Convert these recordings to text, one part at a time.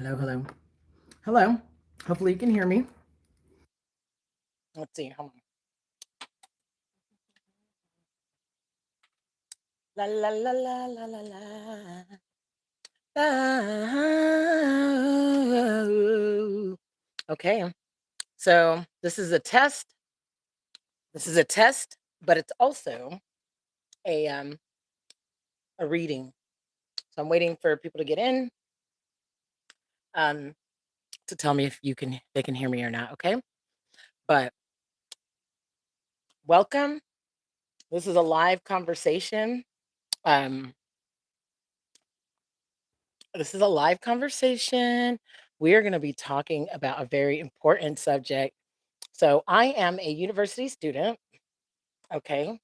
Hello, hello, hello. Hopefully you can hear me. Let's see. Hold on. La la la la la la la. Ah. Okay. So this is a test. This is a test, but it's also a um a reading. So I'm waiting for people to get in um to tell me if they can hear me or not. Okay. But welcome. This is a live conversation. Um, this is a live conversation. We are going to be talking about a very important subject. So, I am a university student. Okay.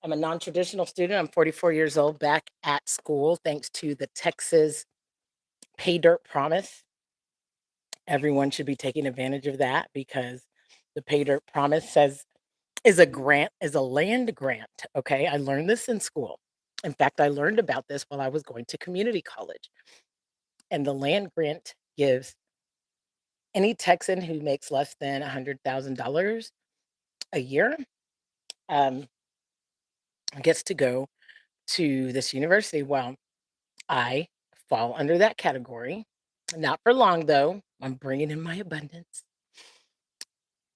I'm a non traditional student. I'm 44 years old back at school thanks to the Texas Pay Dirt Promise. Everyone should be taking advantage of that because the Pay Dirt Promise says is a grant, is a land grant. Okay. I learned this in school. In fact, I learned about this while I was going to community college. And the land grant gives any Texan who makes less than $100,000 a year um, gets to go to this university. Well, I fall under that category. Not for long, though. I'm bringing in my abundance.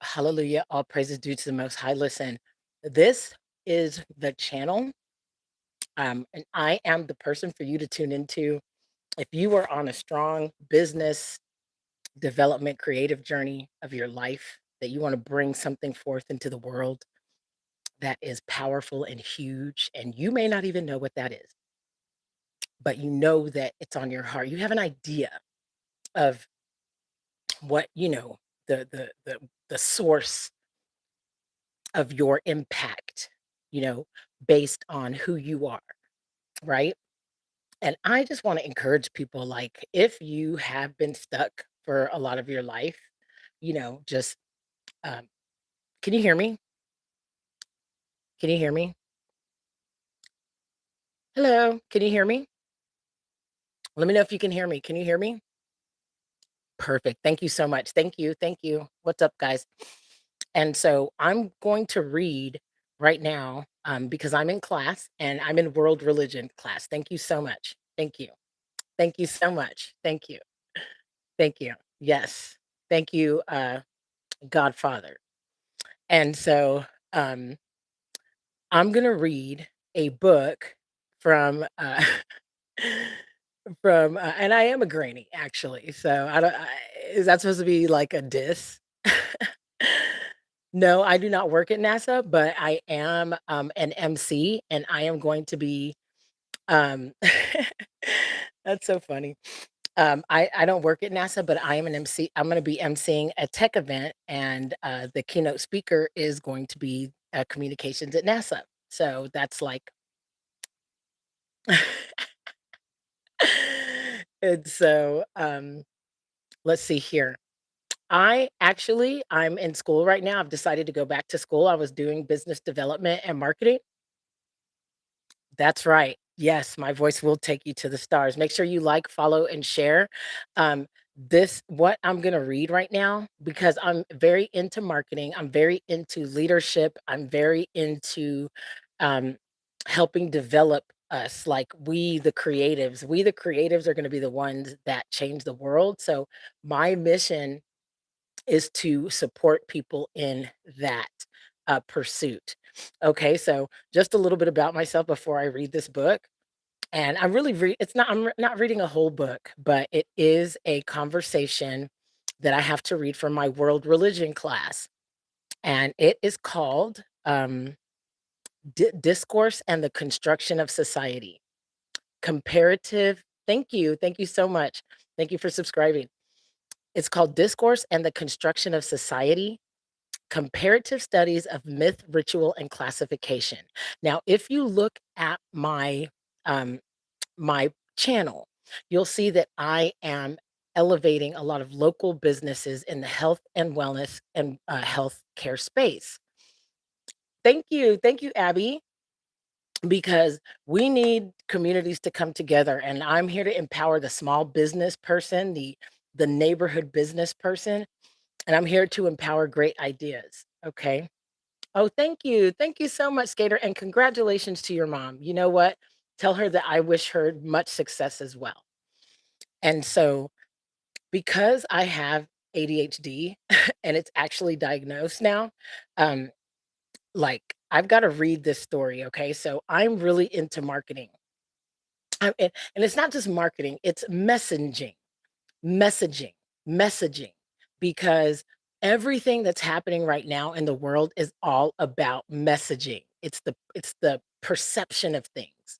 Hallelujah. All praises due to the Most High. Listen, this is the channel, and I am the person for you to tune into. If you are on a strong business development, creative journey of your life, that you want to bring something forth into the world that is powerful and huge, and you may not even know what that is, but you know that it's on your heart. You have an idea of what, the source of your impact, you know, based on who you are, right? And I just want to encourage people, like, if you have been stuck for a lot of your life, just um, can you hear me? Can you hear me? Hello, can you hear me? Let me know if you can hear me. Can you hear me? Perfect. Thank you so much. Thank you. Thank you. What's up, guys? And so I'm going to read right now because I'm in class and I'm in world religion class. Thank you so much. Thank you. Thank you so much. Thank you. Thank you. Yes. Thank you, Godfather. And so um, I'm going to read a book from and I am a granny actually. So I don't. Is that supposed to be like a diss? No, I do not work at NASA, but I am an MC, and I am going to be. Um, that's so funny. I don't work at NASA, but I am an MC. I'm going to be emceeing a tech event, and the keynote speaker is going to be communications at NASA. So that's like. And so let's see here. I'm in school right now. I've decided to go back to school. I was doing business development and marketing. That's right. Yes, my voice will take you to the stars. Make sure you like, follow, and share. This what I'm gonna read right now because I'm very into marketing. I'm very into leadership. I'm very into um, helping develop us. Like we the creatives are going to be the ones that change the world. So my mission is to support people in that pursuit. Okay, so just a little bit about myself before I read this book. And I'm really it's not not reading a whole book, but it is a conversation that I have to read from my world religion class. And it is called Discourse and the Construction of Society. Comparative. Thank you. Thank you so much. Thank you for subscribing. It's called Discourse and the Construction of Society, Comparative Studies of Myth, Ritual, and Classification. Now, if you look at um, my channel, you'll see that I am elevating a lot of local businesses in the health and wellness and health care space. Thank you, Abby. because we need communities to come together, and I'm here to empower the small business person, the neighborhood business person, and I'm here to empower great ideas, okay? Oh, thank you. Thank you so much, Skater, and congratulations to your mom. You know what? Tell her that I wish her much success as well. And so, because I have ADHD and it's actually diagnosed now, um, like, I've gotta read this story, okay? So, I'm really into marketing. And it's not just marketing, it's messaging, messaging, because everything that's happening right now in the world is all about messaging. It's the perception of things.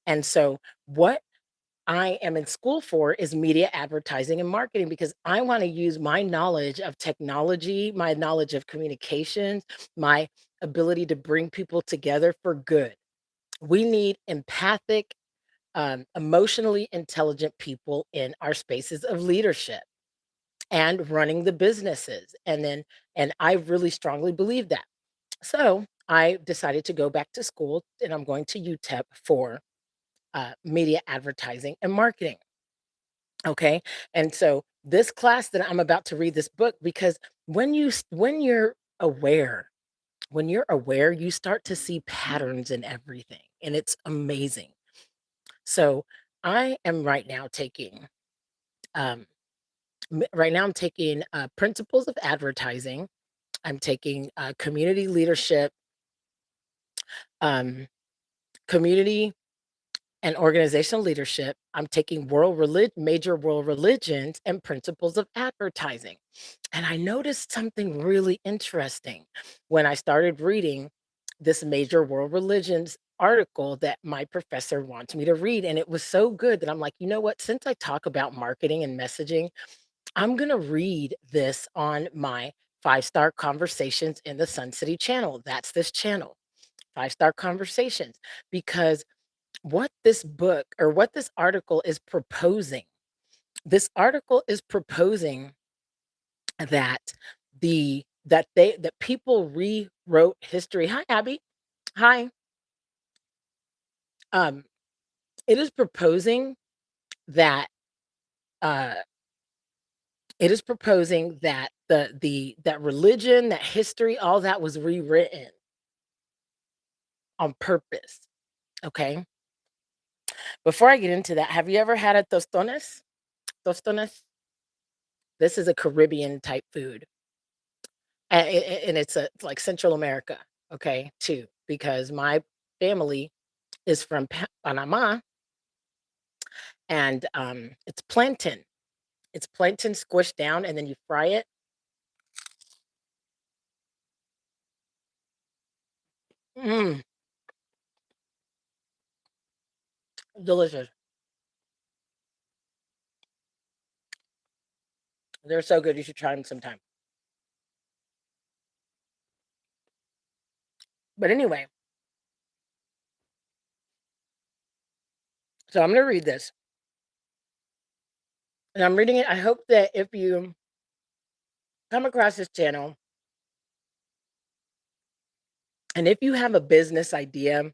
And so what I am in school for is media advertising and marketing because I want to use my knowledge of technology, my knowledge of communications, my ability to bring people together for good. We need empathic, emotionally intelligent people in our spaces of leadership and running the businesses. And I really strongly believe that. So I decided to go back to school and I'm going to UTEP for media advertising and marketing. Okay. And so this class that I'm about to read this book because when you're aware, you start to see patterns in everything and it's amazing. So I am um, right now I'm taking principles of advertising. I'm taking community leadership, um, community and organizational leadership. I'm taking major world religions and principles of advertising. And I noticed something really interesting when I started reading this major world religions article that my professor wants me to read. And it was so good that I'm like, you know what? Since I talk about marketing and messaging, I'm going to read this on my 5 star conversations in the Sun City channel. That's this channel, 5 star conversations, because what this article is proposing, this article is proposing that that people rewrote history. Hi, Abby. Hi. Um, it is proposing that uh that religion, that history, all that was rewritten on purpose. Okay. Before I get into that, have you ever had a tostones? Tostones? This is a Caribbean type food. And it's like Central America, okay, too, because my family is from Panama, and it's plantain. It's plantain squished down, and then you fry it. Mm, delicious. They're so good. You should try them sometime. But anyway, so I'm gonna read this, and I'm reading it. I hope that if you come across this channel, and if you have a business idea,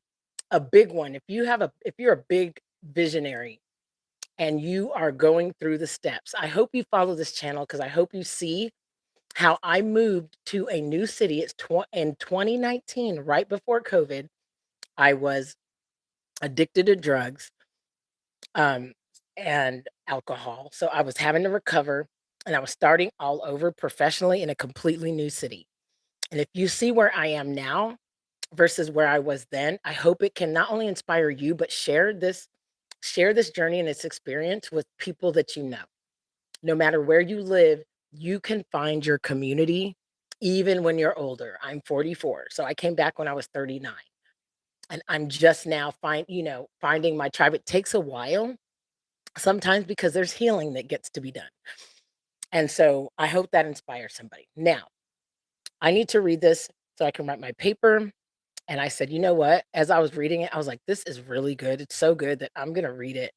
a big one, if you're a big visionary and you are going through the steps, I hope you follow this channel because I hope you see how I moved to a new city. In 2019, right before COVID. I was addicted to drugs, um, and alcohol. So I was having to recover and I was starting all over professionally in a completely new city. And if you see where I am now versus where I was then, I hope it can not only inspire you, but share this journey and this experience with people that you know. No matter where you live, you can find your community even when you're older. I'm 44, so I came back when I was 39. And I'm just now finding my tribe. It takes a while sometimes because there's healing that gets to be done. And so I hope that inspires somebody. Now, I need to read this so I can write my paper. And I said, you know what? As I was reading it, I was like, this is really good. It's so good that I'm going to read it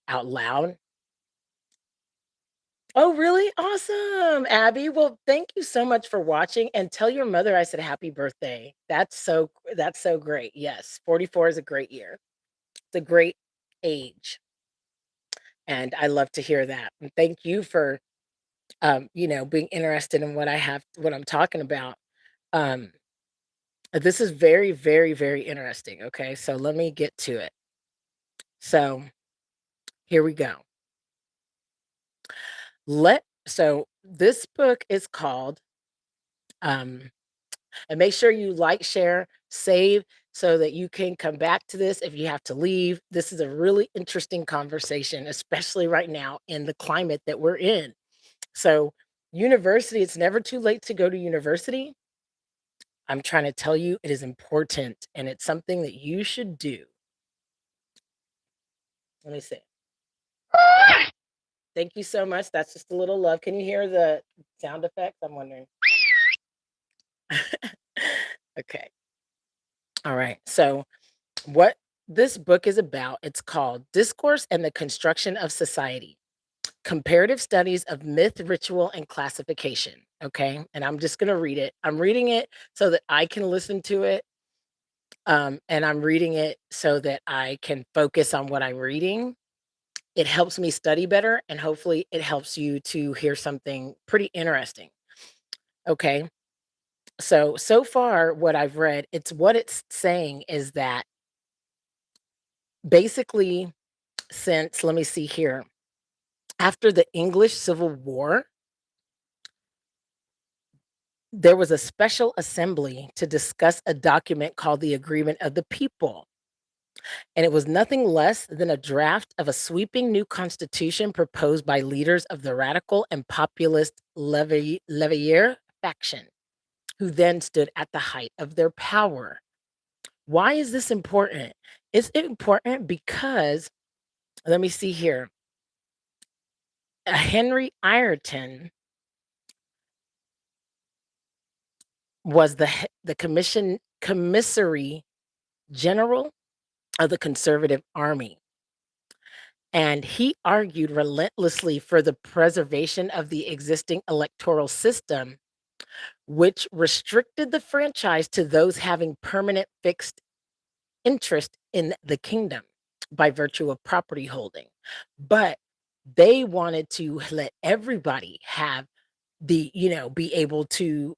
out loud. Oh, really? Awesome, Abby. Well, thank you so much for watching, and tell your mother I said happy birthday. That's so great. Yes, 44 is a great year. It's a great age, and I love to hear that. And thank you for, being interested in what I'm talking about. Um, this is very, very, very interesting, okay? So let me get to it. So, here we go. This book is called, um and make sure you like, share, save so that you can come back to this if you have to leave. This is a really interesting conversation, especially right now in the climate that we're in. So, university, it's never too late to go to university. I'm trying to tell you it is important and it's something that you should do. Let me see. Thank you so much. That's just a little love. Can you hear the sound effects? I'm wondering. Okay. All right. So, what this book is about, it's called Discourse and the Construction of Society: Comparative Studies of Myth, Ritual, and Classification. Okay. And I'm just going to read it. I'm reading it so that I can listen to it. And I'm reading it so that I can focus on what I'm reading. It helps me study better, and hopefully, it helps you to hear something pretty interesting. Okay. So far, what I've read, what it's saying is that basically, since, let me see here, after the English Civil War, there was a special assembly to discuss a document called the Agreement of the People. And it was nothing less than a draft of a sweeping new constitution proposed by leaders of the radical and populist Levier faction, who then stood at the height of their power. Why is this important? It's important because, let me see here, Henry Ireton was the commissary general of the Conservative Army. And he argued relentlessly for the preservation of the existing electoral system, which restricted the franchise to those having permanent fixed interest in the kingdom by virtue of property holding. But they wanted to let everybody have be able to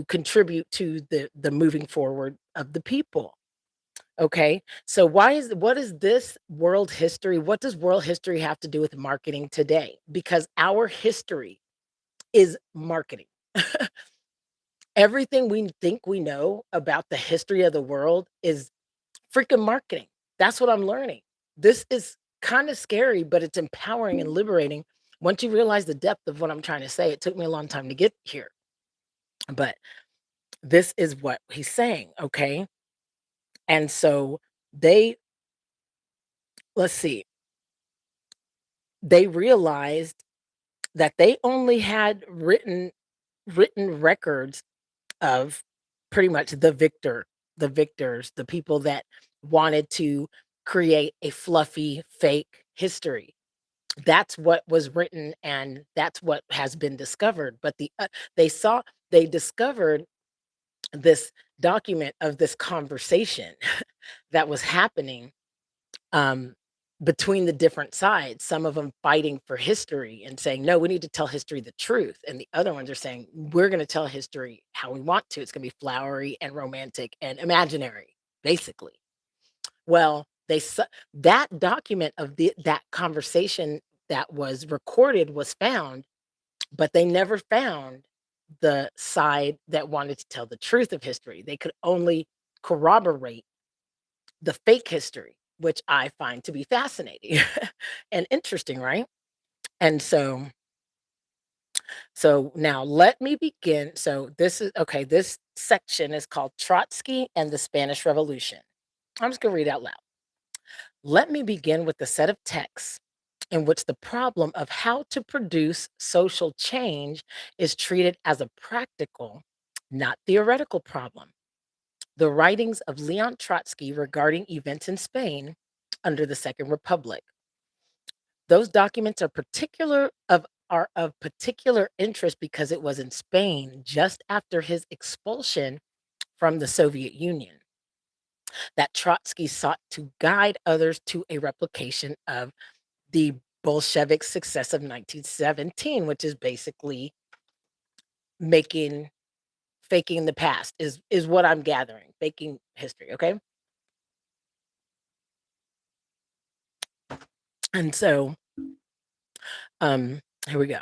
contribute to the moving forward of the people. Okay. So what is this world history? What does world history have to do with marketing today? Because our history is marketing. Everything we think we know about the history of the world is freaking marketing. That's what I'm learning. This is kind of scary, but it's empowering and liberating once you realize the depth of what I'm trying to say. It took me a long time to get here, but this is what he's saying. Okay. And so they, let's see, they realized that they only had written records of pretty much the victors, the people that wanted to create a fluffy fake history. That's what was written and that's what has been discovered. But they saw they discovered this document of this conversation that was happening, um, between the different sides, some of them fighting for history and saying, "No, we need to tell history the truth," and the other ones are saying, "We're gonna tell history how we want to. It's gonna be flowery and romantic and imaginary," basically. Well, that document of that conversation that was recorded was found, but they never found the side that wanted to tell the truth of history. They could only corroborate the fake history, which I find to be fascinating and interesting, right? And so now let me begin. So this is okay. This section is called Trotsky and the Spanish Revolution. I'm just going to read out loud. Let me begin with a set of texts in which the problem of how to produce social change is treated as a practical, not theoretical problem. The writings of Leon Trotsky regarding events in Spain under the Second Republic. Those documents are particular of are of particular interest because it was in Spain just after his expulsion from the Soviet Union that Trotsky sought to guide others to a replication of the Bolshevik success of 1917, which is basically making faking the past is what I'm gathering, faking history, okay? And so, here we go.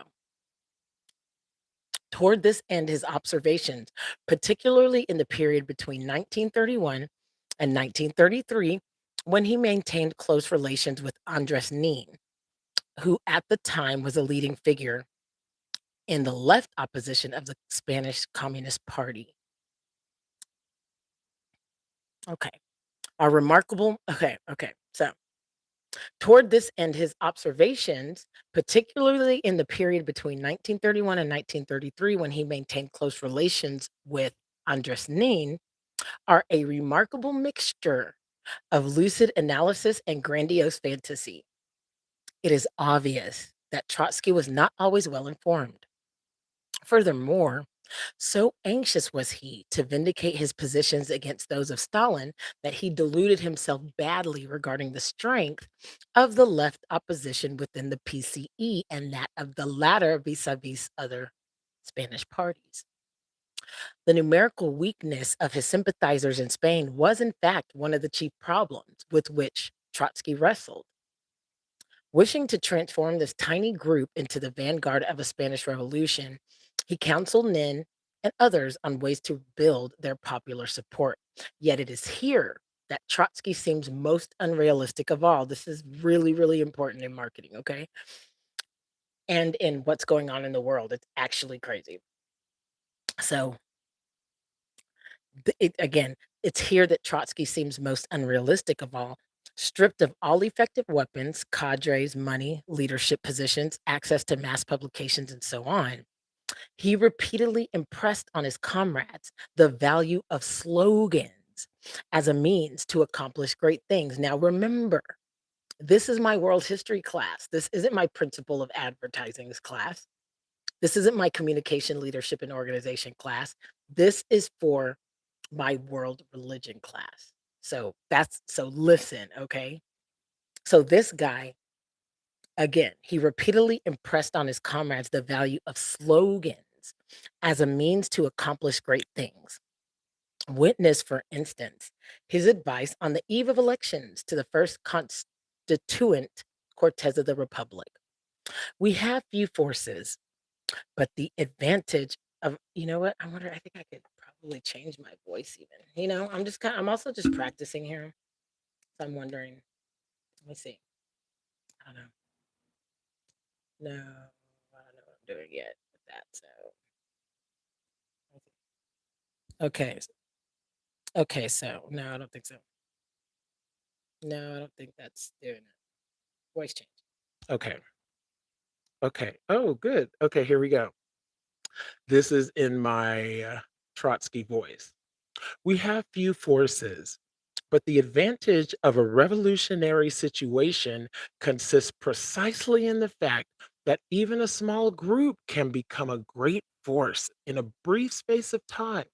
Toward this end, his observations, particularly in the period between 1931 and 1933, when he maintained close relations with Andres Nin, who at the time was a leading figure in the left opposition of the Spanish Communist Party. Okay. Are remarkable. Okay. So, toward this end, his observations, particularly in the period between 1931 and 1933, when he maintained close relations with Andres Nin, are a remarkable mixture of lucid analysis and grandiose fantasy. It is obvious that Trotsky was not always well informed. Furthermore, so anxious was he to vindicate his positions against those of Stalin that he deluded himself badly regarding the strength of the left opposition within the PCE and that of the latter vis a vis other Spanish parties. The numerical weakness of his sympathizers in Spain was, in fact, one of the chief problems with which Trotsky wrestled. Wishing to transform this tiny group into the vanguard of a Spanish Revolution, he counseled Nin and others on ways to build their popular support. Yet it is here that Trotsky seems most unrealistic of all. This is really, really important in marketing, okay? And in what's going on in the world. It's actually crazy. So, again, it's here that Trotsky seems most unrealistic of all. Stripped of all effective weapons, cadres, money, leadership positions, access to mass publications, and so on, he repeatedly impressed on his comrades the value of slogans as a means to accomplish great things. Now, remember, this is my world history class. This isn't my principle of advertisings class. This isn't my communication, leadership, and organization class. This is for my world religion class. So listen, okay? So this guy, again, he repeatedly impressed on his comrades the value of slogans as a means to accomplish great things. Witness, for instance, his advice on the eve of elections to the first constituent Cortes of the Republic. We have few forces, but the advantage of, you know what? I think I could probably change my voice even. I'm also just practicing here. So I'm wondering, let me see. I don't know. No, I don't know what I'm doing yet with that. So, okay. Okay. So, no, I don't think so. No, I don't think that's doing it. Voice change. Okay. Okay. Oh, good. Okay. Here we go. This is in my Trotsky voice. We have few forces, but the advantage of a revolutionary situation consists precisely in the fact that even a small group can become a great force in a brief space of time,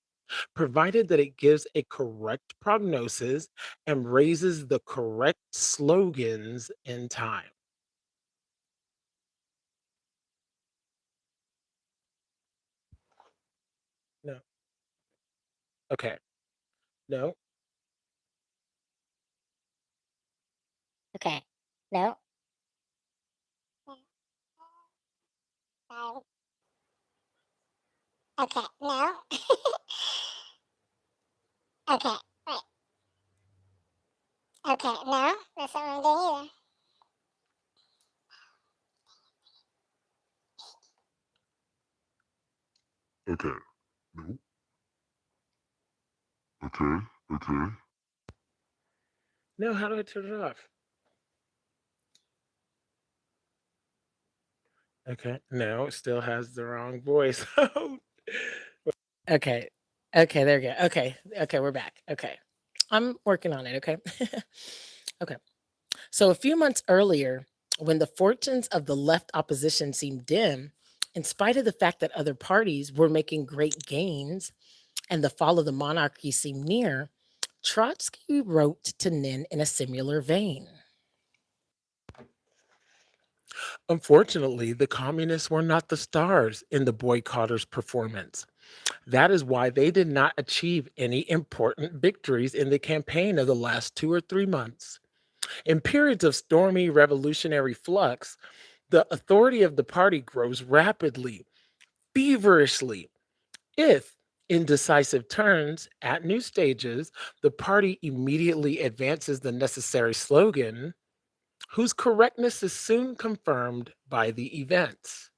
provided that it gives a correct prognosis and raises the correct slogans in time. No. Okay. No. Okay. No. No. Okay. No. Okay. Wait. Okay. No. That's not what I'm doing either. Okay. No. Okay. Okay. No. How do I turn it off? Okay. No, it still has the wrong voice. Okay. Okay, there we go. Okay. Okay, we're back. Okay. I'm working on it, okay? Okay. So a few months earlier, When the fortunes of the left opposition seemed dim, in spite of the fact that other parties were making great gains and the fall of the monarchy seemed near, Trotsky wrote to Nin in a similar vein. Unfortunately, the communists were not the stars in the boycotters' performance. That is why they did not achieve any important victories in the campaign of the last 2 or 3 months. In periods of stormy revolutionary flux, the authority of the party grows rapidly, feverishly. If, in decisive turns, at new stages, the party immediately advances the necessary slogan, whose correctness is soon confirmed by the events.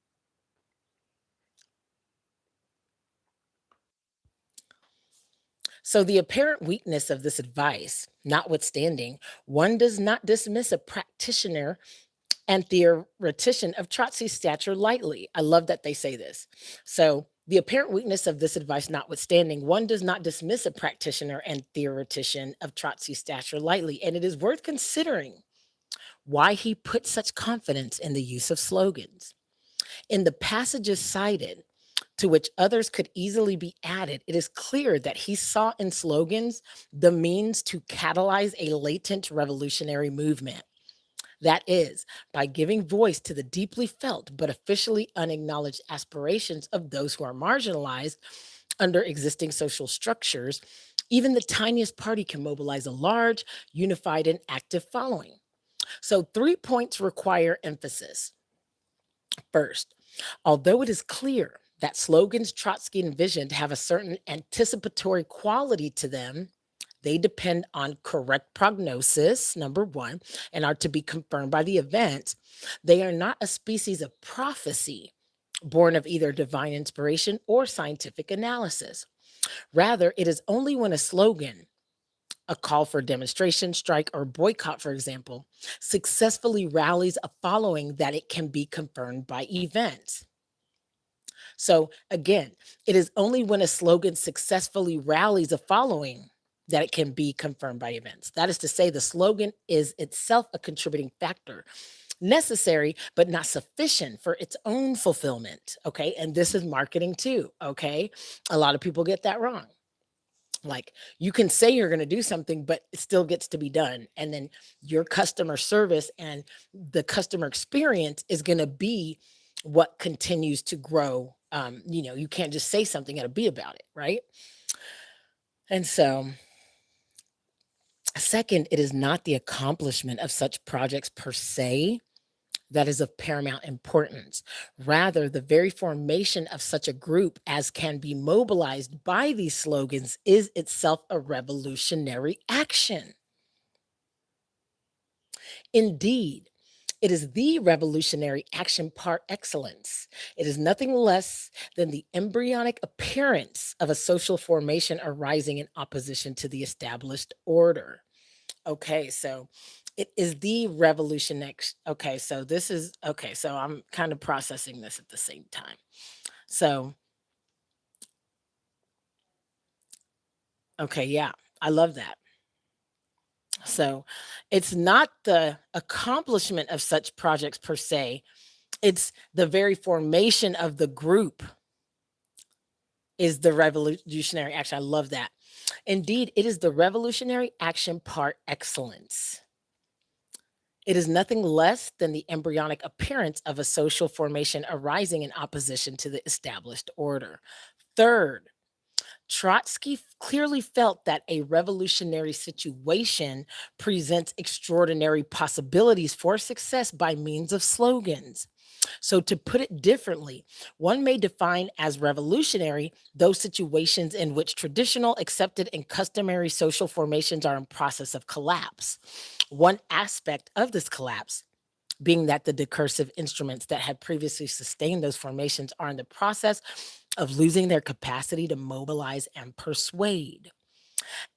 So, the apparent weakness of this advice notwithstanding, one does not dismiss a practitioner and theoretician of Trotsky's stature lightly. I love that they say this. So, the apparent weakness of this advice notwithstanding, one does not dismiss a practitioner and theoretician of Trotsky's stature lightly. And it is worth considering why he put such confidence in the use of slogans. In the passages cited, to which others could easily be added, it is clear that he saw in slogans the means to catalyze a latent revolutionary movement. That is, by giving voice to the deeply felt but officially unacknowledged aspirations of those who are marginalized under existing social structures, even the tiniest party can mobilize a large, unified, and active following. So, 3 points require emphasis. First, although it is clear that slogans Trotsky envisioned have a certain anticipatory quality to them, they depend on correct prognosis, number one, and are to be confirmed by the event. They are not a species of prophecy born of either divine inspiration or scientific analysis. Rather, it is only when a slogan, a call for demonstration, strike, or boycott, for example, successfully rallies a following that it can be confirmed by events. So, again, it is only when a slogan successfully rallies a following that it can be confirmed by events. That is to say, the slogan is itself a contributing factor, necessary but not sufficient for its own fulfillment. Okay. And this is marketing too. Okay. A lot of people get that wrong. Like, you can say you're going to do something, but it still gets to be done. And then your customer service and the customer experience is going to be what continues to grow. You can't just say something and be about it, right? And so, second, it is not the accomplishment of such projects per se that is of paramount importance. Rather, the very formation of such a group as can be mobilized by these slogans is itself a revolutionary action. Indeed, it is the revolutionary action par excellence. It is nothing less than the embryonic appearance of a social formation arising in opposition to the established order. Okay, so it is the revolution next. Okay, so this is okay. So I'm kind of processing this at the same time. So, okay, yeah, I love that. So it's not the accomplishment of such projects per se, it's the very formation of the group is the revolutionary action. I love that. Indeed, it is the revolutionary action par excellence. It is nothing less than the embryonic appearance of a social formation arising in opposition to the established order. Third, Trotsky clearly felt that a revolutionary situation presents extraordinary possibilities for success by means of slogans. So, to put it differently, one may define as revolutionary those situations in which traditional, accepted, and customary social formations are in process of collapse. One aspect of this collapse being that the discursive instruments that had previously sustained those formations are in the process of losing their capacity to mobilize and persuade.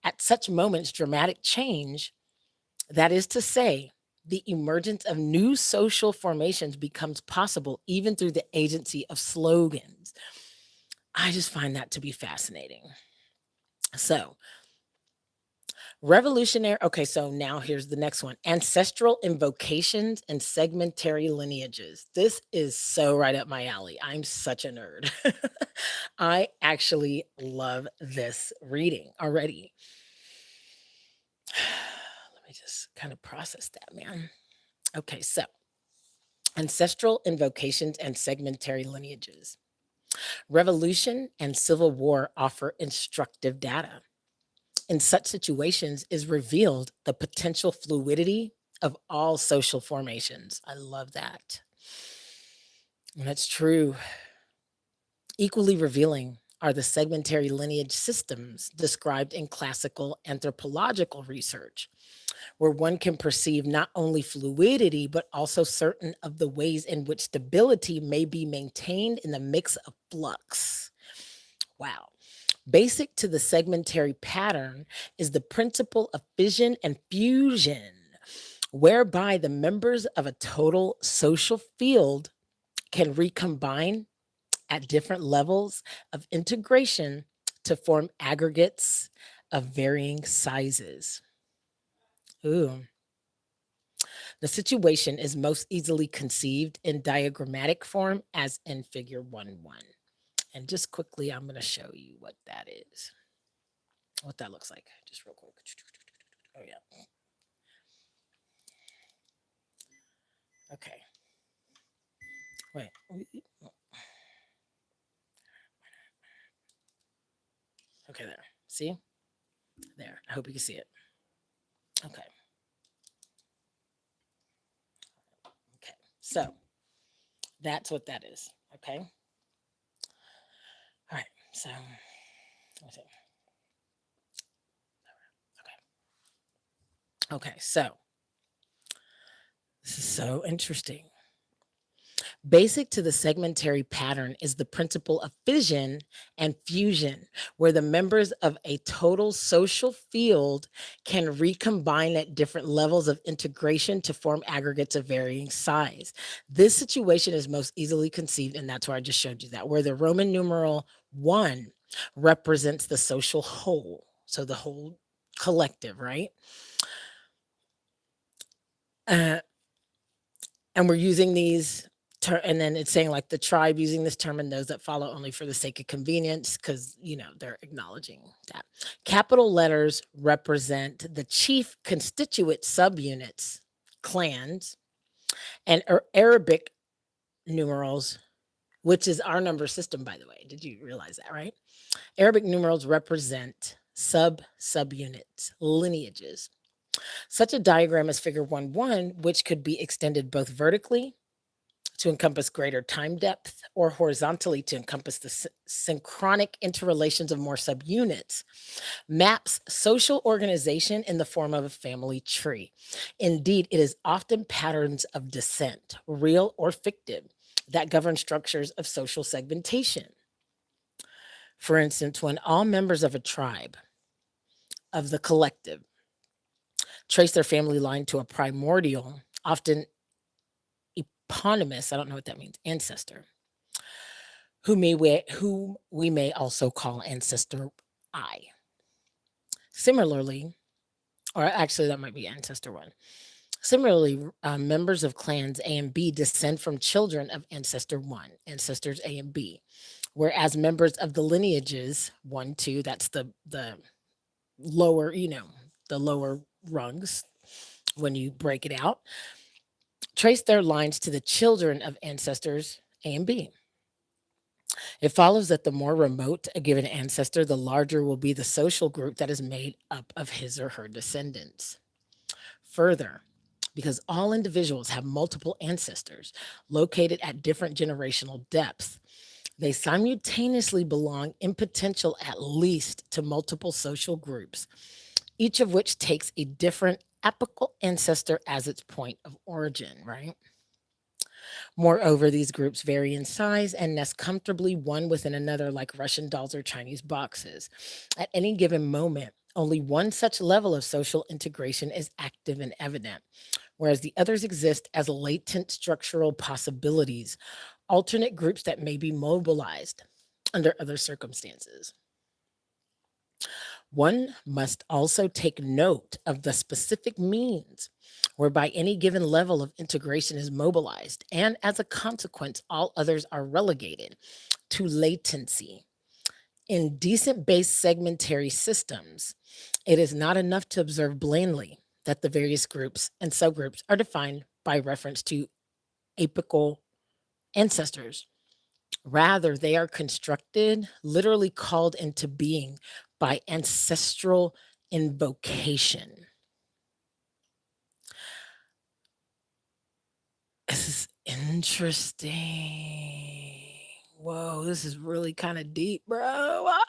At such moments, dramatic change, that is to say, the emergence of new social formations becomes possible even through the agency of slogans. I just find that to be fascinating. So, Revolutionary. Okay, so now here's the next one: ancestral invocations and segmentary lineages. This is so right up my alley. I'm such a nerd. I actually love this reading already. Let me just kind of process that, man. Okay, so ancestral invocations and segmentary lineages. Revolution and Civil War offer instructive data. In such situations is revealed the potential fluidity of all social formations. I love that. And that's true. Equally revealing are the segmentary lineage systems described in classical anthropological research, where one can perceive not only fluidity, but also certain of the ways in which stability may be maintained in the mix of flux. Wow. Basic to the segmentary pattern is the principle of fission and fusion, whereby the members of a total social field can recombine at different levels of integration to form aggregates of varying sizes. Ooh. The situation is most easily conceived in diagrammatic form as in figure 1.1. And just quickly, I'm going to show you what that is, what that looks like, just real quick. Oh, yeah. Okay. Wait. Okay, there. See? There. I hope you can see it. Okay. Okay. So that's what that is. Okay. All right. So let's see. Okay. So this is so interesting. Basic to the segmentary pattern is the principle of fission and fusion, where the members of a total social field can recombine at different levels of integration to form aggregates of varying size. This situation is most easily conceived, and that's where I just showed you that, where the Roman numeral 1 represents the social whole. So the whole collective, right? And we're using these and then it's saying like the tribe using this term and those that follow only for the sake of convenience, because they're acknowledging that. Capital letters represent the chief constituent subunits, clans, and Arabic numerals, which is our number system, by the way. Did you realize that, right? Arabic numerals represent subunits, lineages. Such a diagram as figure 1.1, which could be extended both vertically to encompass greater time depth or horizontally to encompass the synchronic interrelations of more subunits, maps social organization in the form of a family tree. Indeed, it is often patterns of descent, real or fictive, that govern structures of social segmentation. For instance, when all members of a tribe, of the collective, trace their family line to a primordial, often eponymous, I don't know what that means, ancestor, whom we may also call ancestor I. Similarly, or actually that might be ancestor 1. Similarly, members of clans A and B descend from children of ancestor 1, ancestors A and B, whereas members of the lineages 1, 2, that's the lower, the lower rungs when you break it out, trace their lines to the children of ancestors A and B. It follows that the more remote a given ancestor, the larger will be the social group that is made up of his or her descendants. Further, because all individuals have multiple ancestors located at different generational depths, they simultaneously belong in potential at least to multiple social groups, each of which takes a different apical ancestor as its point of origin, right? Moreover, these groups vary in size and nest comfortably one within another like Russian dolls or Chinese boxes. At any given moment, only one such level of social integration is active and evident, whereas the others exist as latent structural possibilities, alternate groups that may be mobilized under other circumstances. One must also take note of the specific means whereby any given level of integration is mobilized, and as a consequence, all others are relegated to latency. In decent based segmentary systems, it is not enough to observe blindly that the various groups and subgroups are defined by reference to apical ancestors. Rather, they are constructed, literally called into being by ancestral invocation. This is interesting. Whoa, this is really kind of deep, bro. What?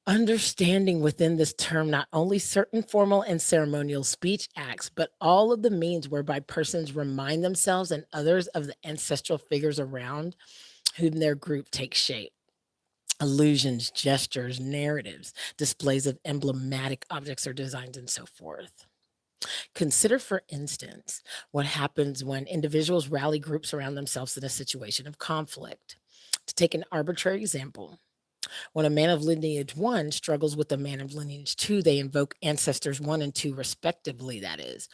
Understanding within this term not only certain formal and ceremonial speech acts, but all of the means whereby persons remind themselves and others of the ancestral figures around whom their group takes shape. Allusions, gestures, narratives, displays of emblematic objects or designs, and so forth. Consider, for instance, what happens when individuals rally groups around themselves in a situation of conflict. To take an arbitrary example, when a man of lineage 1 struggles with a man of lineage 2, they invoke ancestors 1 and 2 respectively, that is,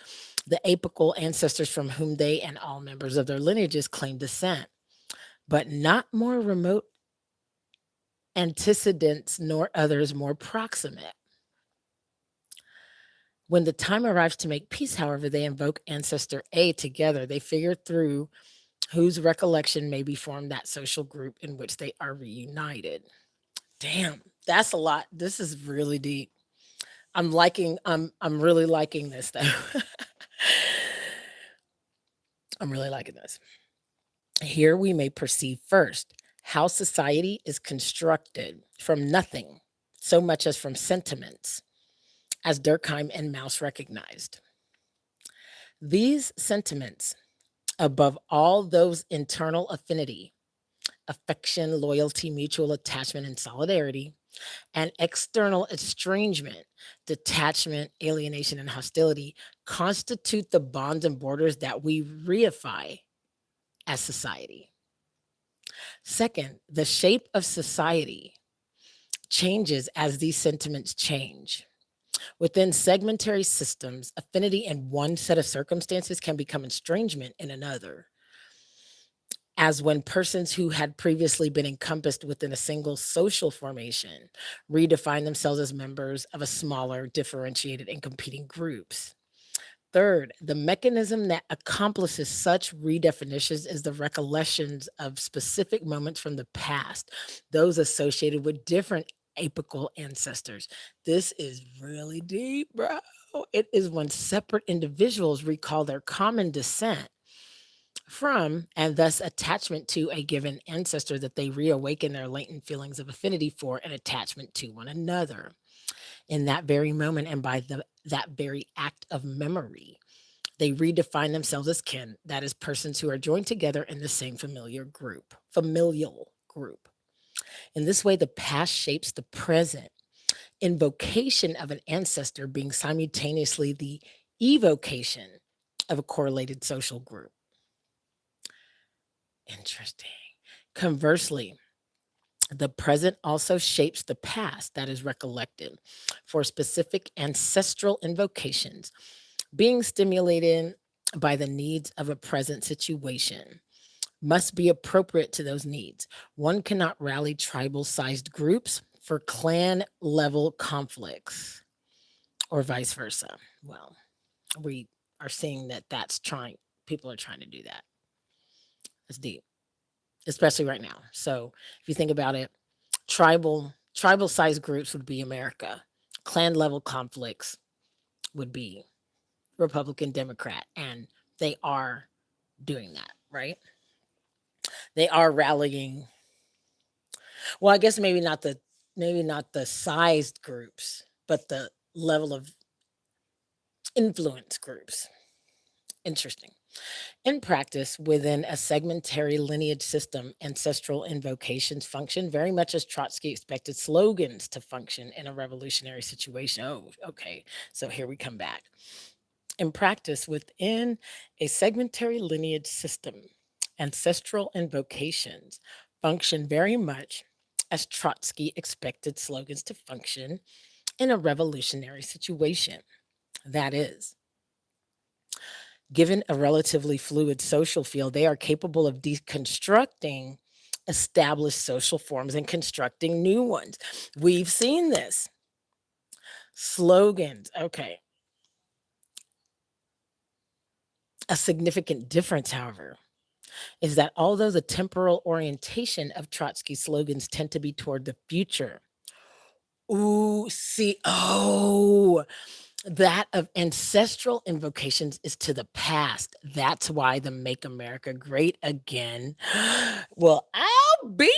the apical ancestors from whom they and all members of their lineages claim descent, but not more remote antecedents nor others more proximate. When the time arrives to make peace, however, they invoke ancestor A together. They figure through whose recollection may be formed that social group in which they are reunited. Damn, that's a lot. This is really deep. I'm really liking this though. I'm really liking this. Here we may perceive first how society is constructed from nothing so much as from sentiments, as Durkheim and Mauss recognized. These sentiments, above all those internal affinity, affection, loyalty, mutual attachment, and solidarity, and external estrangement, detachment, alienation, and hostility, constitute the bonds and borders that we reify as society. Second, the shape of society changes as these sentiments change. Within segmentary systems, affinity in one set of circumstances can become estrangement in another, as when persons who had previously been encompassed within a single social formation redefine themselves as members of a smaller, differentiated, and competing groups. Third, the mechanism that accomplishes such redefinitions is the recollections of specific moments from the past, those associated with different apical ancestors. This is really deep, bro. It is when separate individuals recall their common descent from and thus attachment to a given ancestor that they reawaken their latent feelings of affinity for and attachment to one another in that very moment, and by that very act of memory they redefine themselves as kin, that is, persons who are joined together in the same familial group. In this way, the past shapes the present, invocation of an ancestor being simultaneously the evocation of a correlated social group. Interesting. Conversely, the present also shapes the past that is recollected for specific ancestral invocations, being stimulated by the needs of a present situation must be appropriate to those needs. One cannot rally tribal sized groups for clan level conflicts or vice versa. Well, we are seeing that people are trying to do that. It's deep, especially right now. So if you think about it, tribal sized groups would be America. Clan level conflicts would be Republican, Democrat, and they are doing that, right? They are rallying. Well, I guess maybe not the sized groups, but the level of influence groups. Interesting. In practice, within a segmentary lineage system, ancestral invocations function very much as Trotsky expected slogans to function in a revolutionary situation. Oh, okay. So here we come back. In practice, within a segmentary lineage system, ancestral invocations function very much as Trotsky expected slogans to function in a revolutionary situation. That is, given a relatively fluid social field, they are capable of deconstructing established social forms and constructing new ones. We've seen this. Slogans. Okay. A significant difference, however, is that although the temporal orientation of Trotsky's slogans tend to be toward the future, ooh, see, oh, that of ancestral invocations is to the past. That's why the Make America Great Again. Well, I'll be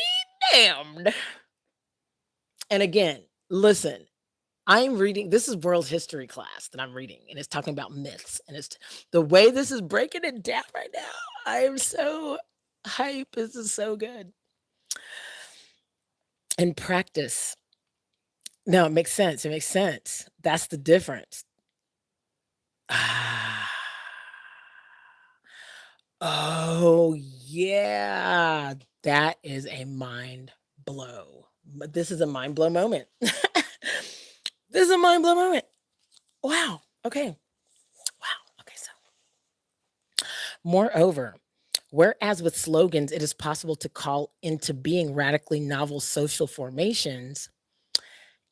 damned. And again, listen, I'm reading, this is world history class that I'm reading, and it's talking about myths. And it's the way this is breaking it down right now. I am so hype. This is so good. In practice, no, it makes sense. It makes sense. That's the difference. Ah. Oh, yeah. That is a mind blow. But this is a mind blow moment. This is a mind blow moment. Wow. Okay. Wow. Okay. So, moreover, whereas with slogans, it is possible to call into being radically novel social formations,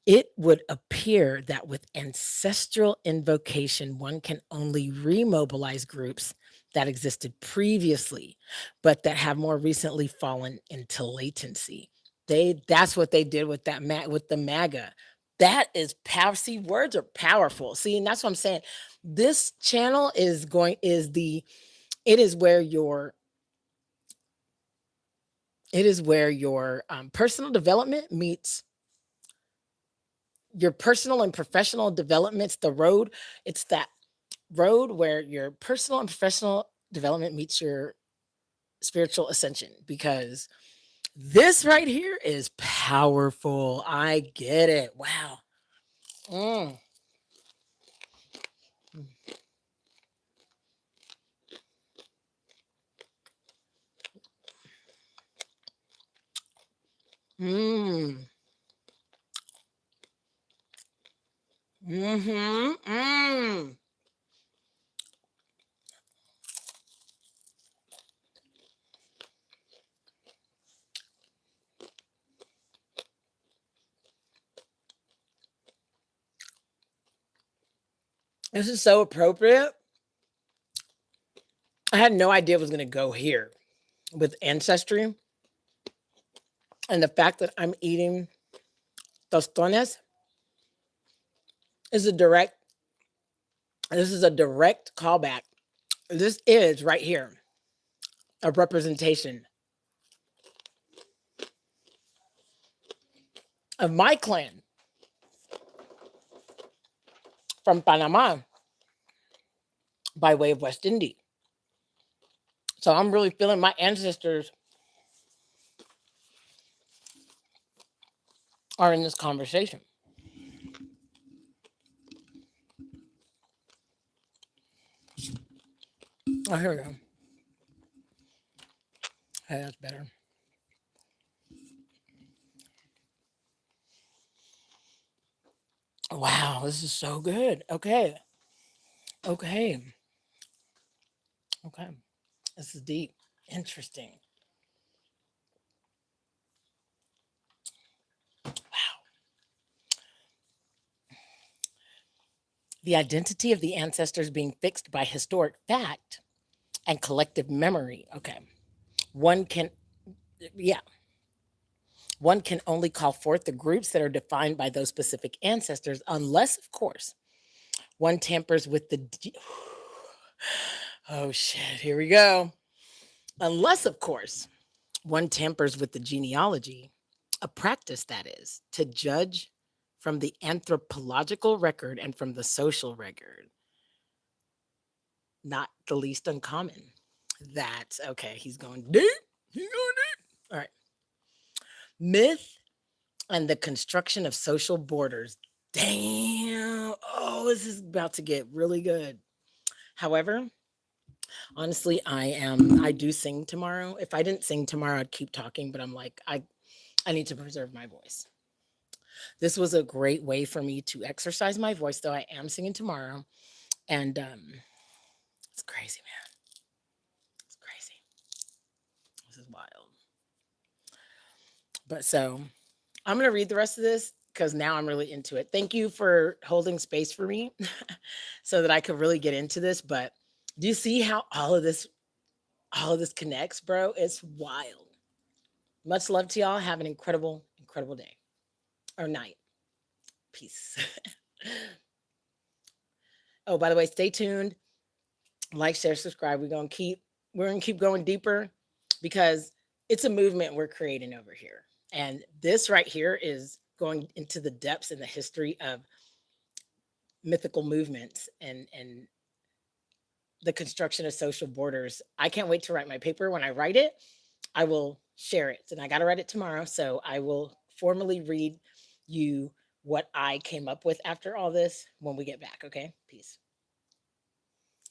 it would appear that with ancestral invocation, one can only remobilize groups that existed previously, but that have more recently fallen into latency. That's what they did with that with the MAGA. That is power. See, words are powerful. See, and that's what I'm saying. This channel it is where your personal development meets your personal and professional developments. It's that road where your personal and professional development meets your spiritual ascension, because this right here is powerful. I get it. Wow. Mm. Mm. Mm-hmm. Mm. This is so appropriate. I had no idea it was going to go here with ancestry, and the fact that I'm eating tostones is this is a direct callback. This is right here a representation of my clan from Panama by way of West Indies. So I'm really feeling my ancestors are in this conversation. Oh, here we go. Hey, that's better. Wow, this is so good. Okay. Okay. Okay. This is deep. Interesting. Wow. The identity of the ancestors being fixed by historic fact and collective memory. Okay. One can, yeah. One can only call forth the groups that are defined by those specific ancestors, unless, of course, one tampers with oh shit, here we go. Unless, of course, one tampers with the genealogy, a practice that is, to judge from the anthropological record and from the social record. Not the least uncommon. That's okay. He's going deep. He's going deep. All right. Myth and the construction of social borders. Damn. Oh, this is about to get really good. However, honestly, I do sing tomorrow. If I didn't sing tomorrow, I'd keep talking, but I'm like, I need to preserve my voice. This was a great way for me to exercise my voice, though I am singing tomorrow. And it's crazy, man. It's crazy. This is wild. But so I'm going to read the rest of this because now I'm really into it. Thank you for holding space for me so that I could really get into this. But do you see how all of this connects, bro? It's wild. Much love to y'all. Have an incredible, incredible day or night. Peace. Oh, by the way, stay tuned. Like, share, subscribe. We're gonna keep going deeper because it's a movement we're creating over here. And this right here is going into the depths and the history of mythical movements and the construction of social borders. I can't wait to write my paper. When I write it, I will share it. And I got to write it tomorrow. So I will formally read you what I came up with after all this when we get back. Okay. Peace.